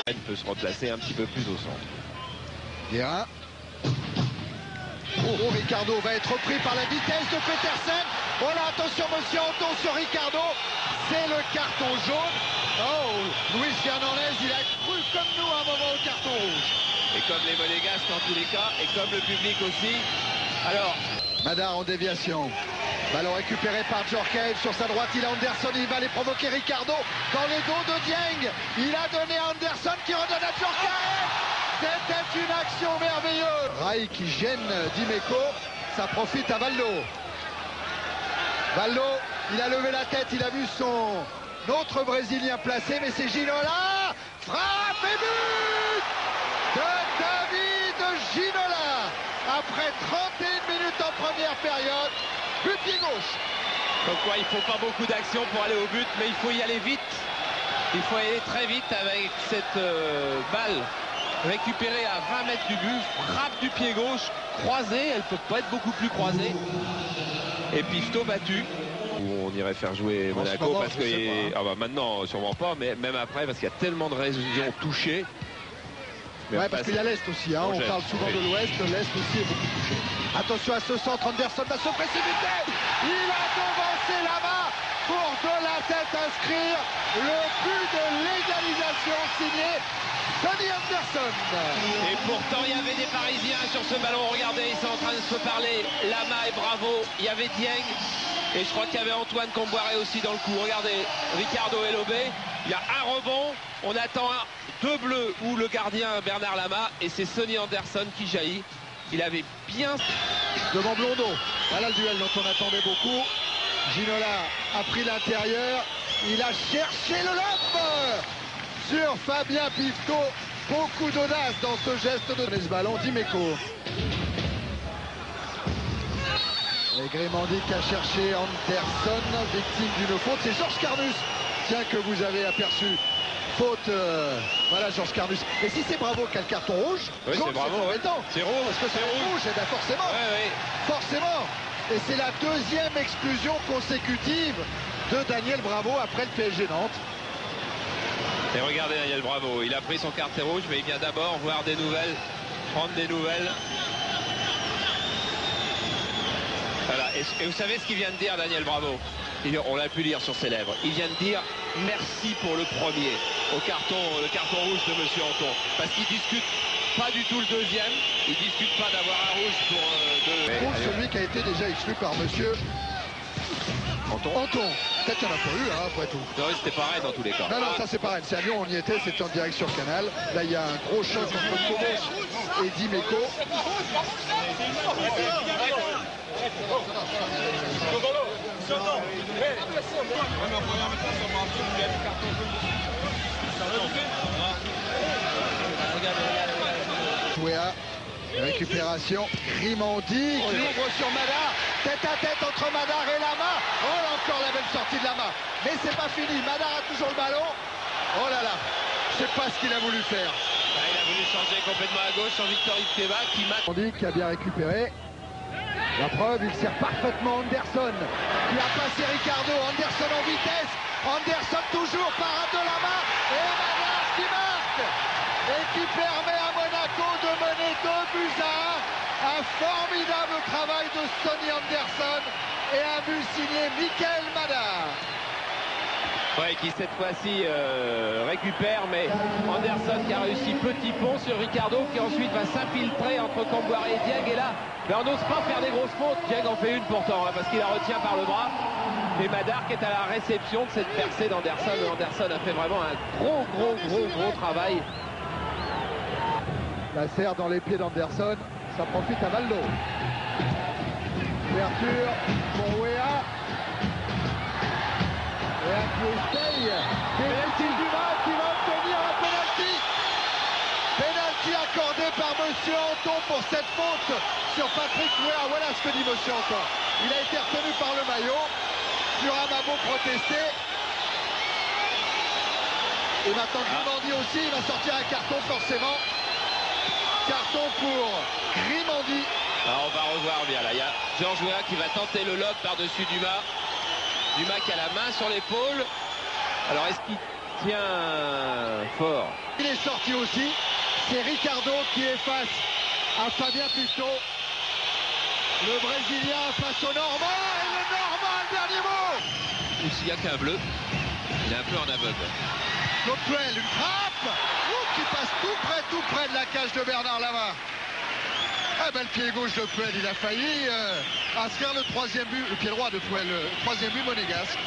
Il peut se replacer un petit peu plus au centre. Guérin. Oh, Ricardo va être pris par la vitesse de Petersen. Oh là, attention, monsieur Anton sur Ricardo. C'est le carton jaune. Oh, Luis Fernandez, il a cru comme nous à un moment au carton rouge. Et comme les Monégasques dans tous les cas, et comme le public aussi. Alors, Madar en déviation. Ballon récupéré par Djorkaeff sur sa droite, il a Anderson, il va aller provoquer Ricardo dans les dos de Dieng. Il a donné à Anderson qui redonne à Djorkaeff. C'était une action merveilleuse. Rai qui gêne Dimeco, ça profite à Valdo. Valdo, il a levé la tête, il a vu son autre Brésilien placé, mais c'est Ginola. Frappe et but de David Ginola. Après 31 minutes en première période, but pied gauche. donc quoi, il ne faut pas beaucoup d'action pour aller au but, mais il faut y aller vite. Il faut aller très vite avec cette balle récupérée à 20 mètres du but, frappe du pied gauche, croisée, elle ne peut pas être beaucoup plus croisée. Et Pifto battu. Où on irait faire jouer Monaco moment, parce que pas, bah maintenant sûrement pas, mais même après parce qu'il y a tellement de régions touchées. Mais Ouais, parce qu'il y a l'Est aussi, hein. On parle souvent de l'Ouest, l'Est aussi est beaucoup touché. Attention à ce centre, Anderson va se précipiter. Il a devancé là-bas pour de la tête inscrire le but de l'égalisation signé Sonny Anderson. Et pourtant il y avait des Parisiens sur ce ballon, regardez, ils sont en train de se parler, Lama et Bravo, il y avait Dieng, et je crois qu'il y avait Antoine Comboiré aussi dans le coup. Regardez, Ricardo et Lobé, il y a un rebond, on attend deux bleus ou le gardien Bernard Lama, et c'est Sonny Anderson qui jaillit. Il avait bien... Devant Blondeau, voilà le duel dont on attendait beaucoup. Ginola a pris l'intérieur, il a cherché le lob sur Fabien Pifto. Beaucoup d'audace dans ce geste de ce ballon, Dimeco. Et Grimandi qui a cherché Anderson, victime d'une faute. C'est Georges Carnus, tiens, que vous avez aperçu. Faute, voilà Georges Carnus. Et si c'est Bravo qui a le carton rouge, oui, c'est Bravo, c'est rouge, parce que c'est rouge, et bien forcément, forcément. Et c'est la deuxième exclusion consécutive de Daniel Bravo après le PSG Nantes. Et regardez Daniel Bravo, il a pris son carton rouge, mais il vient d'abord voir des nouvelles, prendre des nouvelles. Voilà. Et vous savez ce qu'il vient de dire, Daniel Bravo? On l'a pu lire sur ses lèvres. Il vient de dire merci pour le premier au carton, le carton rouge de Monsieur Anton. Parce qu'il discute pas du tout le deuxième. Il discute pas d'avoir un rouge pour celui qui a été déjà exclu par Monsieur Anton. Peut-être qu'il n'y en a pas eu, hein, après tout. Non, c'était pareil dans tous les cas. Non, non, ça c'est pareil. C'est à Lyon, on y était, c'était en direct sur Canal. Là, il y a un gros choc entre Cobos et Dimeco. Jouéa, récupération, Grimandi qui ouvre sur Madar, tête à tête entre Madar et Lama. Oh, encore la belle sortie de Lama, mais c'est pas fini, Madar a toujours le ballon. Oh là là, je sais pas ce qu'il a voulu faire. Il a voulu changer complètement à gauche sur Victor Itkeva qui a bien récupéré. La preuve, il sert parfaitement Anderson qui a passé Ricardo. Anderson en vitesse, Anderson toujours par de Lama et Madar qui marque et qui permet à Monaco de mener 2-1. Un formidable travail de Sonny Anderson et un but signé Michael Madar. Ouais, qui cette fois-ci récupère, mais Anderson qui a réussi petit pont sur Ricardo qui ensuite va s'infiltrer entre Comboiré et Dieng, et là on n'ose pas faire des grosses fautes. Dieng en fait une pourtant, hein, parce qu'il la retient par le bras, et Madar qui est à la réception de cette percée d'Anderson. Anderson a fait vraiment un gros travail. La serre dans les pieds d'Anderson, ça profite à Valdo. Ouverture pour Wea. Et un Pied penalty du match, qui va obtenir un penalty. Penalty accordé par Monsieur Anton pour cette faute sur Patrick Wea. Voilà ce que dit Monsieur Anton. Il a été retenu par le maillot. Thuram a beau protester. Et maintenant Grimandi aussi, il va sortir un carton forcément. Carton pour Grimandi. Alors on va revoir bien là. Il y a Georges Weah qui va tenter le lob par-dessus Dumas. Dumas qui a la main sur l'épaule. Alors est-ce qu'il tient fort. Il est sorti aussi. C'est Ricardo qui est face à Fabien Pistot. Le Brésilien face au Normand. Et le Normand, le dernier mot. Ou s'il n'y a qu'un bleu, il est un peu en aveugle. Claude Puel, une frappe qui passe tout près de la cage de Bernard Lama. Ah ben, le pied gauche de Puel, il a failli inscrire le troisième but, le pied droit de Puel, le troisième but monégasque.